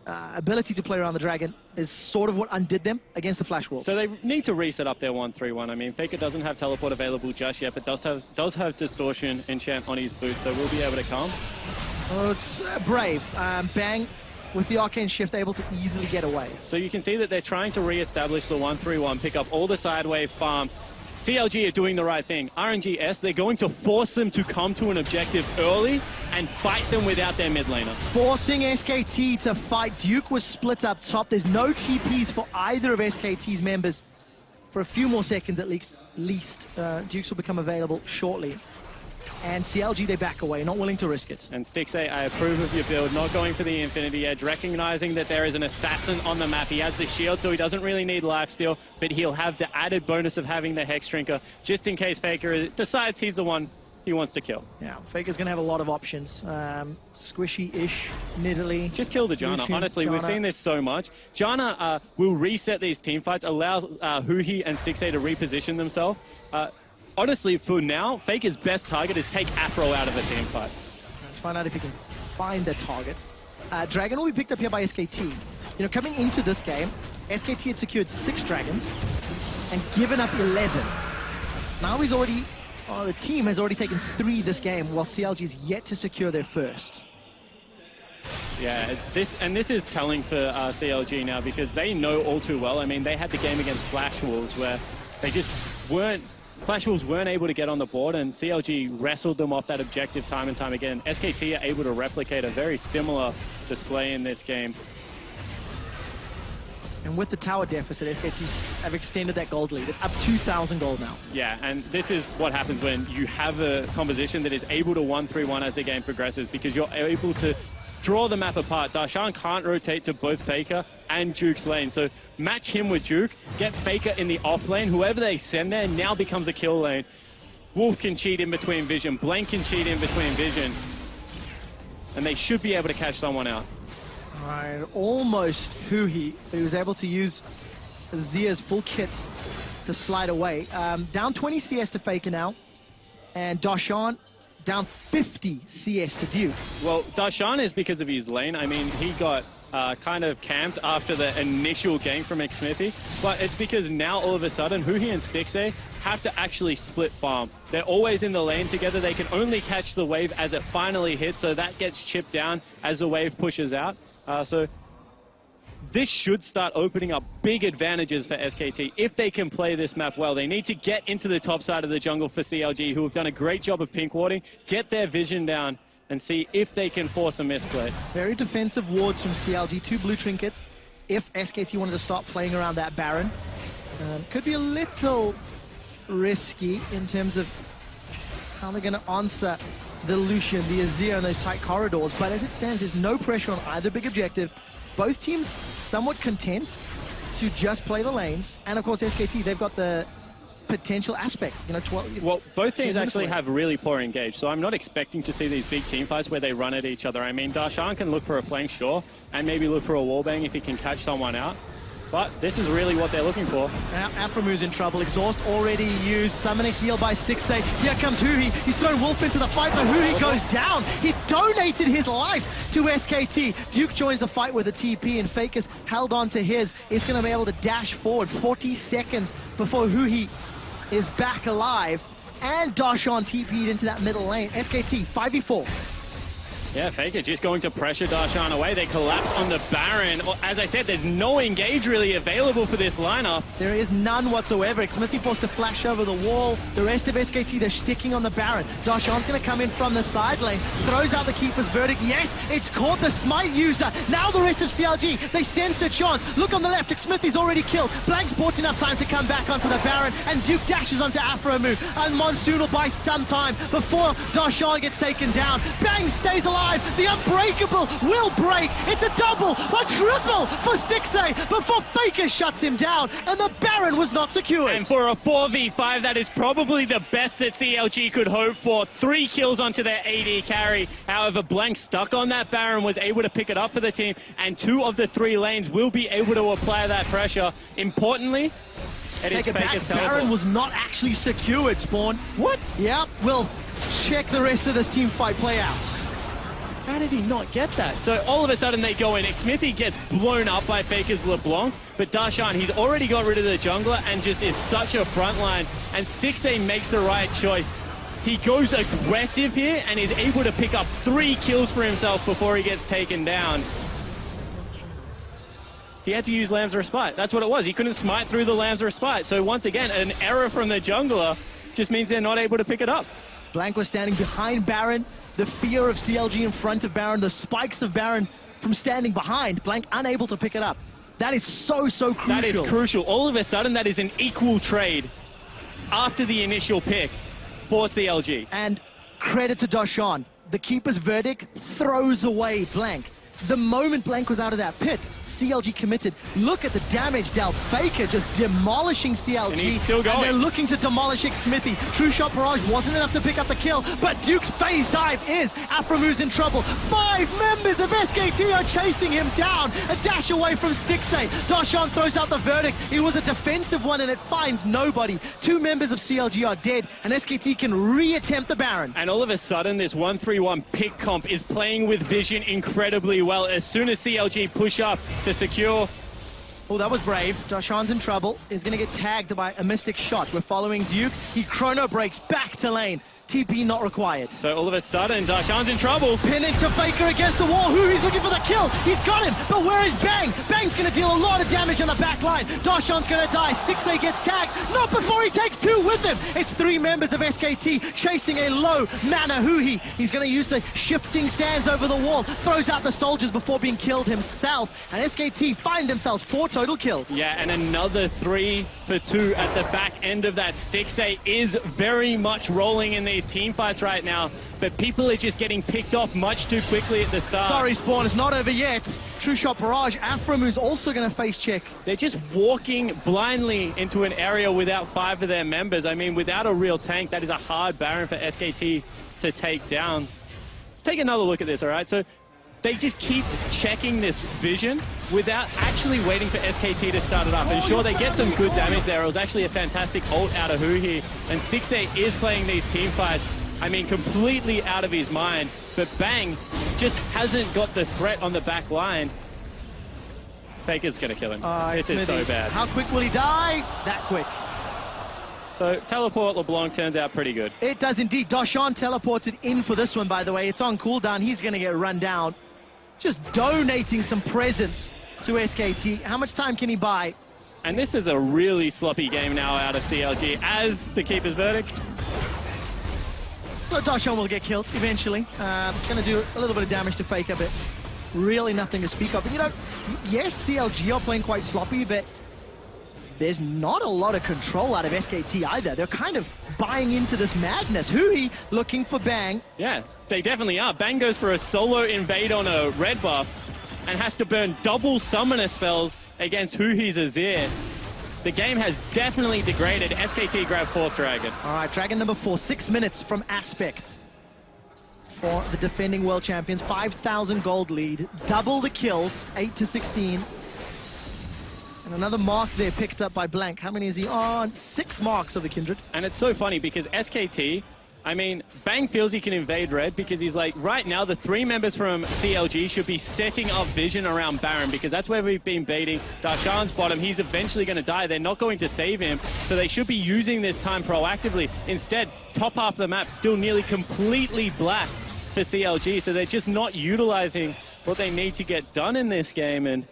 Speaker 1: ability to play around the dragon is sort of what undid them against the Flash Wolf.
Speaker 2: So they need to reset up their 1-3-1. I mean, Faker doesn't have teleport available just yet, but does have distortion enchant on his boot, so we'll be able to come.
Speaker 1: Oh, it's brave. Bang with the arcane shift able to easily get away.
Speaker 2: So you can see that they're trying to re-establish the 1-3-1, pick up all the side wave farm. CLG are doing the right thing. RNGS, they're going to force them to come to an objective early and fight them without their mid laner. Forcing
Speaker 1: SKT to fight. Duke was split up top. There's no TPs for either of SKT's members. For a few more seconds at least. Dukes will become available shortly. And CLG, they back away, not willing to risk it.
Speaker 2: And Stixxay, I approve of your build, not going for the Infinity Edge, recognizing that there is an assassin on the map. He has the shield, so he doesn't really need lifesteal, but he'll have the added bonus of having the Hex Drinker, just in case Faker decides he's the one he wants to kill.
Speaker 1: Yeah, Faker's going to have a lot of options. Squishy-ish, Nidalee.
Speaker 2: Just kill the Janna.
Speaker 1: Lucian,
Speaker 2: Honestly, we've seen this so much. Janna will reset these team fights, allows Huhi and Stixxay to reposition themselves. Honestly, for now, Faker's best target is take Aphro out of the team fight.
Speaker 1: Let's find out if he can find their target. Dragon will be picked up here by SKT. You know, coming into this game, SKT had secured 6 dragons and given up 11. Now he's already... the team has already taken 3 this game, while CLG is yet to secure their first.
Speaker 2: Yeah, this is telling for CLG now, because they know all too well. I mean, they had the game against Flash Wolves where they just weren't... Flash Wolves weren't able to get on the board, and CLG wrestled them off that objective time and time again. SKT are able to replicate a very similar display in this game.
Speaker 1: And with the tower deficit, SKT have extended that gold lead. It's up 2,000 gold now.
Speaker 2: Yeah, and this is what happens when you have a composition that is able to 1-3-1 as the game progresses, because you're able to draw the map apart. Darshan can't rotate to both Faker and Duke's lane, so match him with Duke, get Faker in the off lane. Whoever they send there now becomes a kill lane. Wolf can cheat in between vision, Blank can cheat in between vision, and they should be able to catch someone out.
Speaker 1: Alright, almost Huhi, but he was able to use Azir's full kit to slide away. Down 20 CS to Faker now, and Darshan down 50 CS to Duke.
Speaker 2: Well, Darshan is because of his lane. I mean, he got kind of camped after the initial gank from Xmithie, but it's because now all of a sudden Huhi and Stixxay have to actually split farm. They're always in the lane together. They can only catch the wave as it finally hits, so that gets chipped down as the wave pushes out. So this should start opening up big advantages for SKT if they can play this map well. They need to get into the top side of the jungle for CLG, who have done a great job of pink warding, get their vision down and see if they can force a misplay.
Speaker 1: Very defensive wards from CLG, 2 blue trinkets. If SKT wanted to start playing around that Baron, could be a little risky in terms of how they're going to answer the Lucian, the Azir, and those tight corridors. But as it stands, there's no pressure on either big objective. Both teams somewhat content to just play the lanes. And of course, SKT, they've got the potential aspect. You know,
Speaker 2: well, both teams actually have really poor engage, so I'm not expecting to see these big team fights where they run at each other. I mean, Darshan can look for a flank, sure, and maybe look for a wallbang if he can catch someone out. But this is really what they're looking for.
Speaker 1: Now, Aphromoo in trouble. Exhaust already used. Summon a heal by Stixxay. Here comes Huhi. He's thrown Wolf into the fight, but Huhi goes down. He donated his life to SKT. Duke joins the fight with a TP, and Faker's held on to his. He's going to be able to dash forward 40 seconds before Huhi is back alive. And Darshan TP'd into that middle lane. SKT, 5v4.
Speaker 2: Yeah, Faker just going to pressure Darshan away. They collapse on the Baron. As I said, there's no engage really available for this lineup.
Speaker 1: There is none whatsoever. Xmithie forced to flash over the wall. The rest of SKT, they're sticking on the Baron. Darshan's going to come in from the side lane. Throws out the Keeper's Verdict. Yes, it's caught the Smite user. Now the rest of CLG, they sense a chance. Look on the left, Xmithie's already killed. Blank's bought enough time to come back onto the Baron, and Duke dashes onto Aphromoo. And Monsoon will buy some time before Darshan gets taken down. Bang stays alive. The unbreakable will break. It's a double, a triple for Stixxay before Faker shuts him down, and the Baron was not secured.
Speaker 2: And for a 4v5, that is probably the best that CLG could hope for. 3 kills onto their AD carry. However, Blank stuck on that Baron, was able to pick it up for the team, and 2 of the 3 lanes will be able to apply that pressure. Importantly, it is Faker's teleport.
Speaker 1: Baron was not actually secured, Spawn.
Speaker 2: What?
Speaker 1: Yeah, we'll check the rest of this team fight play out.
Speaker 2: How did he not get that? So all of a sudden they go in. Xmithie gets blown up by Faker's LeBlanc, but Darshan, he's already got rid of the jungler and just is such a frontline. And Stixxay makes the right choice. He goes aggressive here and is able to pick up 3 kills for himself before he gets taken down. He had to use Lamb's Respite. That's what it was. He couldn't smite through the Lamb's Respite. So once again, an error from the jungler just means they're not able to pick it up.
Speaker 1: Blank was standing behind Baron. The fear of CLG in front of Baron, the spikes of Baron from standing behind. Blank unable to pick it up. That is so crucial.
Speaker 2: That is crucial. All of a sudden, that is an equal trade after the initial pick for CLG.
Speaker 1: And credit to Darshan. The Keeper's Verdict throws away Blank. the moment Blank was out of that pit, CLG committed. Look at the damage dealt. Faker just demolishing CLG.
Speaker 2: And he's still going.
Speaker 1: And they're looking to demolish Xmithie. True Shot Barrage wasn't enough to pick up the kill, but Duke's phase dive is. Aphromoo in trouble. 5 members of SKT are chasing him down. A dash away from Stixxay. Darshan throws out the verdict. It was a defensive one and it finds nobody. 2 members of CLG are dead and SKT can re-attempt the Baron.
Speaker 2: And all of a sudden, this 1-3-1 pick comp is playing with vision incredibly well. As soon as CLG push up to secure.
Speaker 1: Oh, that was brave. Darshan's in trouble. He's going to get tagged by a Mystic Shot. We're following Duke. He chrono breaks back to lane. TP not required.
Speaker 2: So all of a sudden, Darshan's in trouble.
Speaker 1: Pinning to Faker against the wall. Huhi's looking for the kill. He's got him, but where is Bang? Bang's going to deal a lot of damage on the back line. Darshan's going to die. Stixxay gets tagged. Not before he takes 2 with him. It's 3 members of SKT chasing a low mana Huhi. He's going to use the shifting sands over the wall. Throws out the soldiers before being killed himself. And SKT find themselves 4 total kills.
Speaker 2: Yeah, and another 3 for 2 at the back end of that. Stixxay is very much rolling in these team fights right now, but people are just getting picked off much too quickly at the start.
Speaker 1: Sorry, Spawn, it's not over yet. True Shot Barrage. Aphromoo's also going to face check.
Speaker 2: They're just walking blindly into an area without 5 of their members. I mean, without a real tank, that is a hard Baron for SKT to take down. Let's take another look at this, all right? So they just keep checking this vision without actually waiting for SKT to start it up. And sure, they get some good damage there. It was actually a fantastic ult out of Huhi. And Stixxay is playing these team fights, I mean, completely out of his mind. But Bang just hasn't got the threat on the back line. Faker's going to kill him. This is so bad.
Speaker 1: How quick will he die? That quick.
Speaker 2: So teleport LeBlanc turns out pretty good.
Speaker 1: It does indeed. Darshan teleports it in for this one, by the way. It's on cooldown. He's going to get run down. Just donating some presents to SKT. How much time can he buy?
Speaker 2: And this is a really sloppy game now out of CLG as the keeper's verdict.
Speaker 1: So Darshan will get killed eventually. Going to do a little bit of damage to Faker, but really nothing to speak of. And, you know, yes, CLG are playing quite sloppy, but there's not a lot of control out of SKT either. They're kind of buying into this madness. Huhi looking for Bang.
Speaker 2: Yeah, they definitely are. Bang goes for a solo invade on a red buff and has to burn double summoner spells against Huhi's Azir. The game has definitely degraded. SKT grab 4th Dragon.
Speaker 1: All right, Dragon number 4, 6 minutes from Aspect for the defending world champions. 5,000 gold lead, double the kills, 8-16. And another mark there picked up by Blank. How many is he on? 6 marks of the Kindred.
Speaker 2: And it's so funny because SKT, I mean, Bang feels he can invade red because he's like, right now the 3 members from CLG should be setting up vision around Baron because that's where we've been baiting. Darshan's bottom, he's eventually going to die. They're not going to save him, so they should be using this time proactively. Instead, top half of the map still nearly completely black for CLG, so they're just not utilizing what they need to get done in this game, and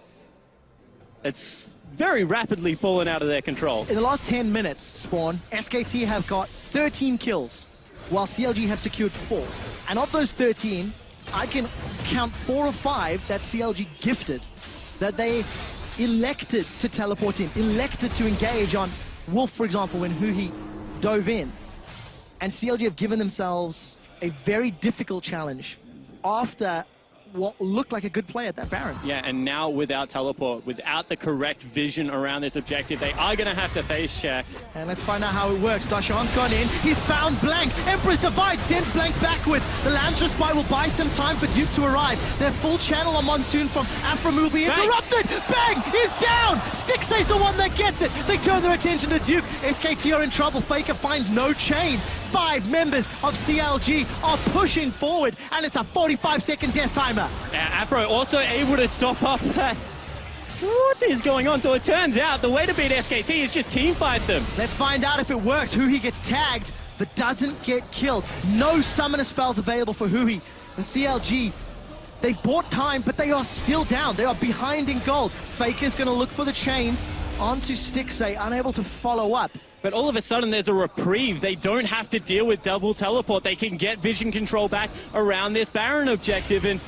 Speaker 2: it's very rapidly fallen out of their control.
Speaker 1: In the last 10 minutes, Spawn, SKT have got 13 kills, while CLG have secured 4. And of those 13, I can count 4 or 5 that CLG gifted, that they elected to teleport in, elected to engage on Wolf, for example, when Huhi dove in. And CLG have given themselves a very difficult challenge after what looked like a good play at that Baron.
Speaker 2: Yeah, and now without teleport, without the correct vision around this objective, they are going to have to face check.
Speaker 1: And let's find out how it works. Darshan's gone in. He's found Blank. Emperor's Divide sends Blank backwards. The Lamb's Respite will buy some time for Duke to arrive. Their full channel on Monsoon from Aphromoo will be interrupted. Bang is down. Stixxay's the one that gets it. They turn their attention to Duke. SKT are in trouble. Faker finds no chains. 5 members of CLG are pushing forward, and it's a 45-second death timer.
Speaker 2: Aphro also able to stop up that. What is going on? So it turns out the way to beat SKT is just team fight them.
Speaker 1: Let's find out if it works. Huhi gets tagged, but doesn't get killed. No summoner spells available for Huhi. And CLG, they've bought time, but they are still down. They are behind in gold. Faker's going to look for the chains onto Stixxay, unable to follow up.
Speaker 2: But all of a sudden, there's a reprieve. They don't have to deal with double teleport. They can get vision control back around this Baron objective. And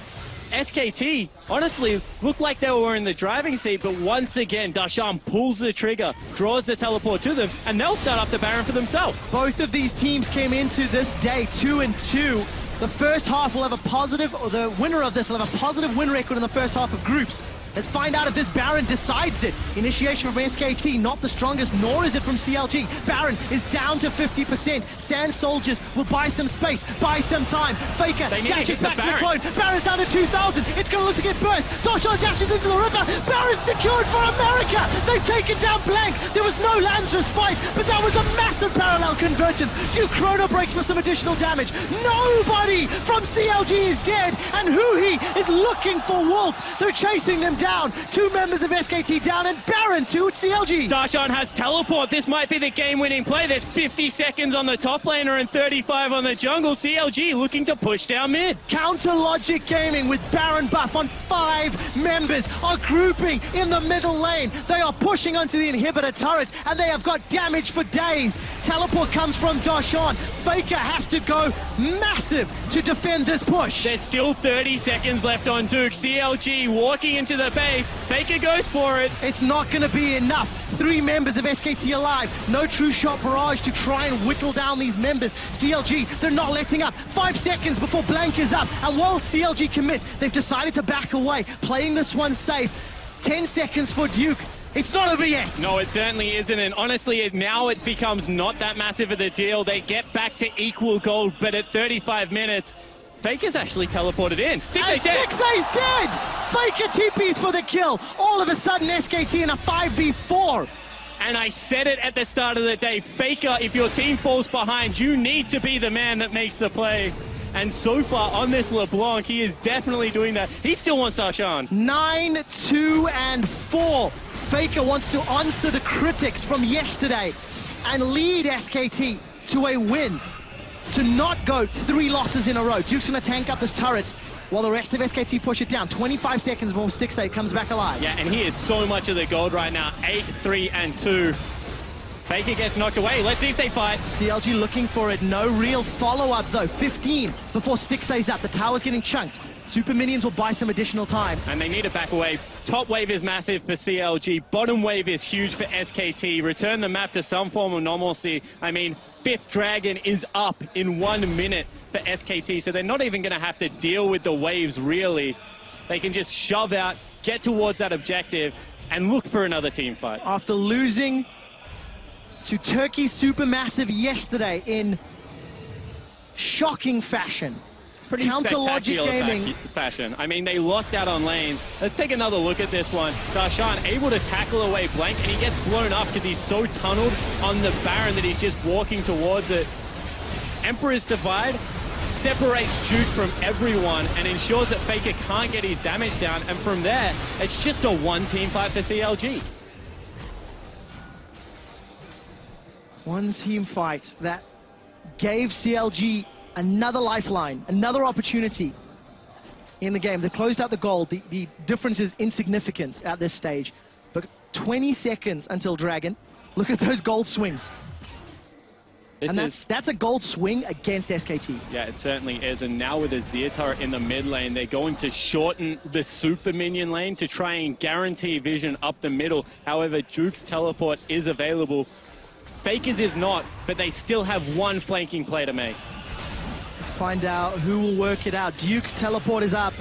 Speaker 2: SKT, honestly, looked like they were in the driving seat. But once again, Darshan pulls the trigger, draws the teleport to them, and they'll start up the Baron for themselves.
Speaker 1: Both of these teams came into this day 2-2. The first half will have a positive, or the winner of this will have a positive win record in the first half of groups. Let's find out if this Baron decides it. Initiation from SKT, not the strongest, nor is it from CLG. Baron is down to 50%. Sand Soldiers will buy some space, buy some time. Faker dashes back to the clone. Baron's down to 2,000. It's going to look to get burst. Darshan dashes into the river. Baron secured for America. They've taken down Blank. There was no Lamb's respite, but that was a massive parallel convergence. Duke Chrono breaks for some additional damage. Nobody from CLG is dead, and Huhi is looking for Wolf. They're chasing them down. 2 members of SKT down, and Baron to CLG.
Speaker 2: Darshan has teleport. This might be the game-winning play. There's 50 seconds on the top laner and 35 on the jungle. CLG looking to push down mid.
Speaker 1: Counter Logic Gaming with Baron buff on 5 members are grouping in the middle lane. They are pushing onto the inhibitor turrets, and they have got damage for days. Teleport comes from Darshan. Faker has to go massive to defend this push.
Speaker 2: There's still 30 seconds left on Duke. CLG walking into the base. Faker goes for it.
Speaker 1: It's not going to be enough. 3 members of SKT alive. No true shot barrage to try and whittle down these members. CLG, they're not letting up. 5 seconds before Blank is up. And while CLG commit, they've decided to back away, playing this one safe. 10 seconds for Duke. It's not over yet.
Speaker 2: No, it certainly isn't. And honestly, now it becomes not that massive of a deal. They get back to equal gold, but at 35 minutes, Faker's actually teleported in. Stixxay's dead.
Speaker 1: Stixxay's dead! Faker TPs for the kill. All of a sudden, SKT in a 5v4.
Speaker 2: And I said it at the start of the day, Faker, if your team falls behind, you need to be the man that makes the play. And so far on this LeBlanc, he is definitely doing that. He still wants Darshan.
Speaker 1: 9, 2, and 4. Faker wants to answer the critics from yesterday and lead SKT to a win. To not go 3 losses in a row. Duke's going to tank up his turrets while the rest of SKT push it down. 25 seconds before Stixxay comes back alive.
Speaker 2: Yeah, and he is so much of the gold right now. 8, 3, and 2. Faker gets knocked away. Let's see if they fight.
Speaker 1: CLG looking for it. No real follow-up, though. 15 before Stixxay's up. The tower's getting chunked. Super minions will buy some additional time.
Speaker 2: And they need to back away. Top wave is massive for CLG. Bottom wave is huge for SKT. Return the map to some form of normalcy. I mean, 5th Dragon is up in 1 minute for SKT, so they're not even going to have to deal with the waves, really. They can just shove out, get towards that objective, and look for another team fight.
Speaker 1: After losing to Turkey Supermassive yesterday in shocking fashion.
Speaker 2: Pretty spectacular fashion. I mean, they lost out on lanes. Let's take another look at this one. Darshan able to tackle away Blank, and he gets blown up because he's so tunneled on the Baron that he's just walking towards it. Emperor's Divide separates Duke from everyone and ensures that Faker can't get his damage down, and from there, it's just a 1-team fight for CLG.
Speaker 1: 1-team fight that gave CLG another lifeline, another opportunity in the game. They closed out the gold. The difference is insignificant at this stage. But 20 seconds until Dragon. Look at those gold swings. And that's a gold swing against SKT.
Speaker 2: Yeah, it certainly is. And now with Azir turret in the mid lane, they're going to shorten the super minion lane to try and guarantee vision up the middle. However, Duke's teleport is available. Faker's is not, but they still have 1 flanking play to make.
Speaker 1: Let's find out who will work it out. Duke teleport is up.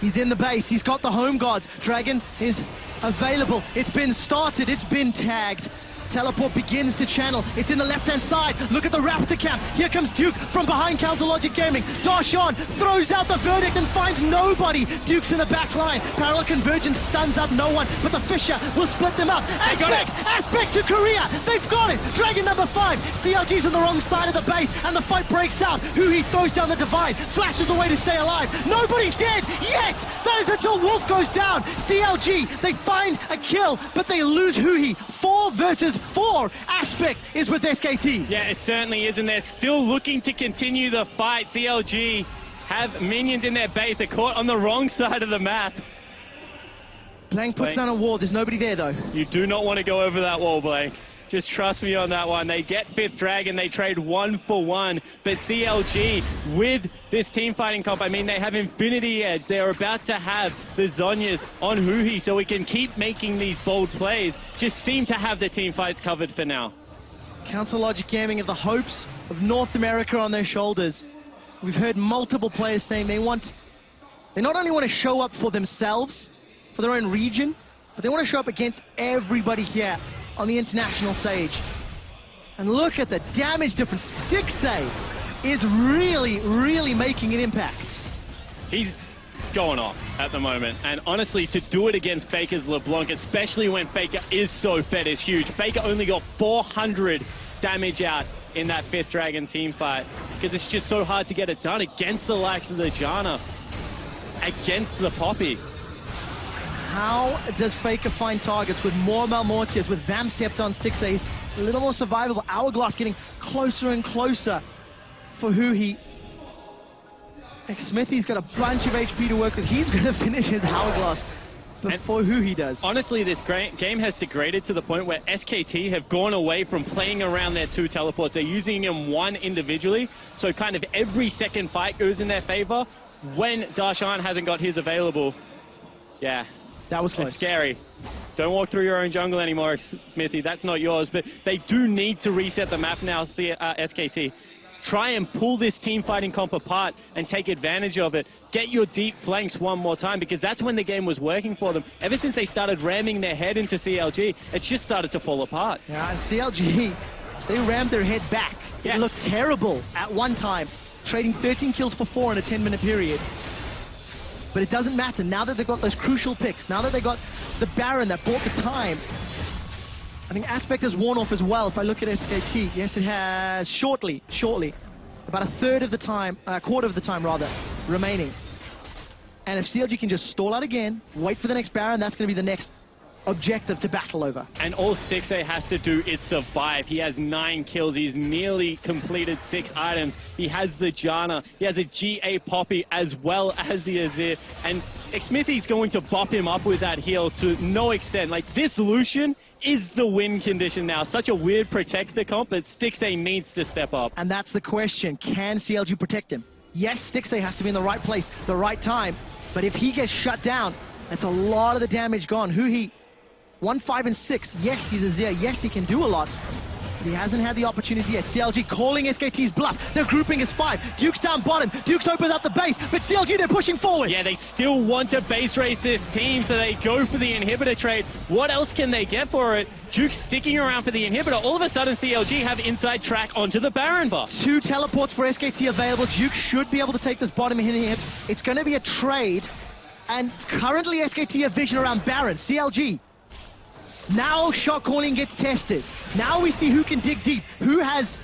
Speaker 1: He's in the base. He's got the home guards. Dragon is available. It's been started. It's been tagged. Teleport begins to channel. It's in the left-hand side. Look at the Raptor camp. Here comes Duke from behind Counter Logic Gaming. Darshan throws out the verdict and finds nobody. Duke's in the back line. Parallel convergence stuns up no one, but the Fisher will split them up. Aspect to Korea. They've got it. Dragon number 5. CLG's on the wrong side of the base, and the fight breaks out. Huhi throws down the divide, flashes away to stay alive. Nobody's dead yet. That is until Wolf goes down. CLG, they find a kill, but they lose Huhi. 4 versus 4. Aspect is with SKT.
Speaker 2: Yeah, it certainly is, and they're still looking to continue the fight. CLG have minions in their base. They're caught on the wrong side of the map.
Speaker 1: Blank puts down a wall. There's nobody there, though.
Speaker 2: You do not want to go over that wall, Blank. Just trust me on that one. They get 5th Dragon. They trade 1 for 1. But CLG, with this team fighting comp, I mean, they have Infinity Edge. They are about to have the Zhonyas on Huhi, so we can keep making these bold plays. Just seem to have the team fights covered for now.
Speaker 1: Counter Logic Gaming have the hopes of North America on their shoulders. We've heard multiple players saying they not only want to show up for themselves, for their own region, but they want to show up against everybody here on the international stage. And look at the damage difference. Stixxay is really, really making an impact.
Speaker 2: He's going off at the moment, and honestly, to do it against Faker's LeBlanc, especially when Faker is so fed, is huge. Faker only got 400 damage out in that 5th Dragon team fight, because it's just so hard to get it done against the likes of the Janna, against the Poppy.
Speaker 1: How does Faker find targets with more Malmortiers, with Vamsept on Stixxay? He's a little more survivable. Hourglass getting closer and closer for Huhi. Xmithie's got a bunch of HP to work with. He's going to finish his Hourglass before Huhi does.
Speaker 2: Honestly, this game has degraded to the point where SKT have gone away from playing around their 2 teleports. They're using them one individually, so kind of every second fight goes in their favor. When Darshan hasn't got his available, yeah.
Speaker 1: That was close.
Speaker 2: It's scary. Don't walk through your own jungle anymore, Xmithie. That's not yours. But they do need to reset the map now, SKT. Try and pull this team fighting comp apart and take advantage of it. Get your deep flanks one more time, because that's when the game was working for them. Ever since they started ramming their head into CLG, it's just started to fall apart.
Speaker 1: Yeah, and CLG, they rammed their head back.
Speaker 2: Yeah.
Speaker 1: It looked terrible at one time, trading 13 kills for 4 in a 10-minute period. But it doesn't matter now that they've got those crucial picks, now that they got the Baron that bought the time. I think Aspect has worn off as well. If I look at SKT, yes, it has shortly, about a third of the time, quarter of the time rather, remaining. And if CLG can just stall out again, wait for the next Baron, that's going to be the next objective to battle over.
Speaker 2: And all Stixxay has to do is survive. He has 9 kills. He's nearly completed 6 items. He has the Janna. He has a GA Poppy as well as the Azir. And Xmithie's going to bop him up with that heal to no extent. Like, this Lucian is the win condition now. Such a weird protect the comp, but Stixxay needs to step up.
Speaker 1: And that's the question. Can CLG protect him? Yes, Stixxay has to be in the right place, the right time. But if he gets shut down, that's a lot of the damage gone. Huhi, 1, 5, and 6. Yes, he's Azir. Yes, he can do a lot. But he hasn't had the opportunity yet. CLG calling SKT's bluff. They're grouping as 5. Duke's down bottom. Duke's opens up the base. But CLG, they're pushing forward.
Speaker 2: Yeah, they still want to base race this team, so they go for the inhibitor trade. What else can they get for it? Duke's sticking around for the inhibitor. All of a sudden, CLG have inside track onto the Baron buff. 2
Speaker 1: teleports for SKT available. Duke should be able to take this bottom inhib. It's going to be a trade. And currently, SKT have vision around Baron. CLG. Now shot calling gets tested. Now we see who can dig deep, who has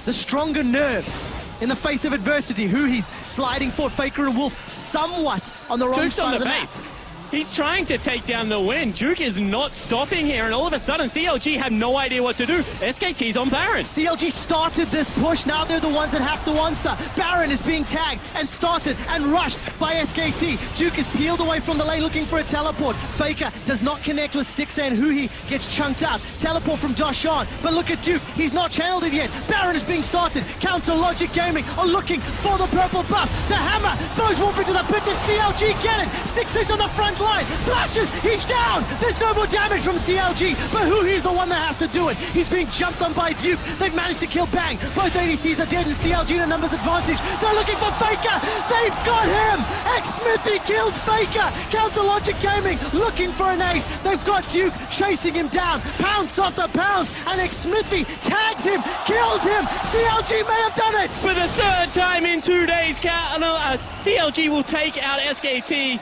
Speaker 1: the stronger nerves in the face of adversity. Huhi's sliding forward, Faker and Wolf somewhat on the wrong
Speaker 2: Duke's
Speaker 1: side
Speaker 2: on
Speaker 1: of the
Speaker 2: base.
Speaker 1: map.
Speaker 2: He's trying to take down the win. Duke is not stopping here, and all of a sudden, CLG have no idea what to do. SKT's on Baron.
Speaker 1: CLG started this push. Now they're the ones that have to answer. Baron is being tagged and started and rushed by SKT. Duke is peeled away from the lane looking for a teleport. Faker does not connect with Stixxay, and Huhi gets chunked out. Teleport from Darshan, but look at Duke. He's not channeled it yet. Baron is being started. Counter Logic Gaming are looking for the purple buff. The hammer throws Wolf into the pit. Did CLG get it? Stixxay's on the front line, flashes, he's down! There's no more damage from CLG, but Huhi's the one that has to do it. He's being jumped on by Duke. They've managed to kill Bang. Both ADCs are dead and CLG the numbers advantage. They're looking for Faker. They've got him! Xmithie kills Faker. Counter Logic Gaming looking for an ace. They've got Duke chasing him down. Pounce after pounce, and Xmithie tags him, kills him. CLG may have done it!
Speaker 2: For the 3rd time in 2 days, CLG will take out SKT.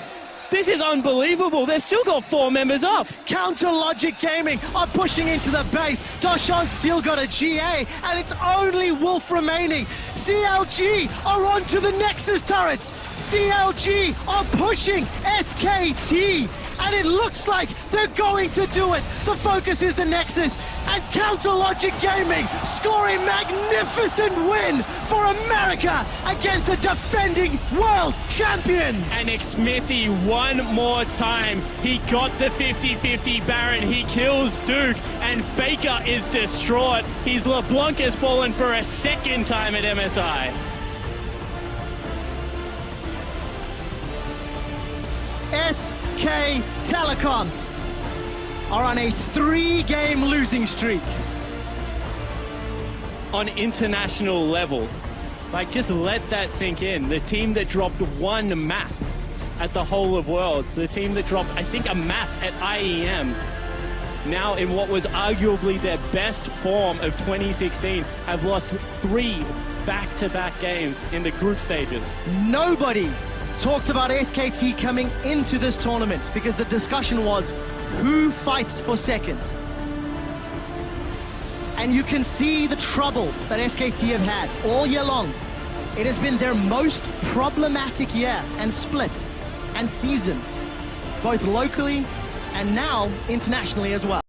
Speaker 2: This is unbelievable. They've still got 4 members up.
Speaker 1: Counter Logic Gaming are pushing into the base. Darshan's still got a GA, and it's only Wolf remaining. CLG are onto the Nexus turrets. CLG are pushing SKT, and it looks like they're going to do it. The focus is the Nexus, and Counter Logic Gaming score a magnificent win for America against the defending world champions.
Speaker 2: And Xmithie one more time. He got the 50-50 Baron. He kills Duke, and Faker is distraught. His LeBlanc has fallen for a 2nd time at MSI.
Speaker 1: SK Telecom are on a 3-game losing streak.
Speaker 2: On international level, Like, just let that sink in. The team that dropped one map at the whole of Worlds, the team that dropped, I think, a map at IEM, now in what was arguably their best form of 2016, have lost 3 back-to-back games in the group stages.
Speaker 1: Nobody talked about SKT coming into this tournament because the discussion was who fights for second. And you can see the trouble that SKT have had all year long. It has been their most problematic year and split and season, both locally and now internationally as well.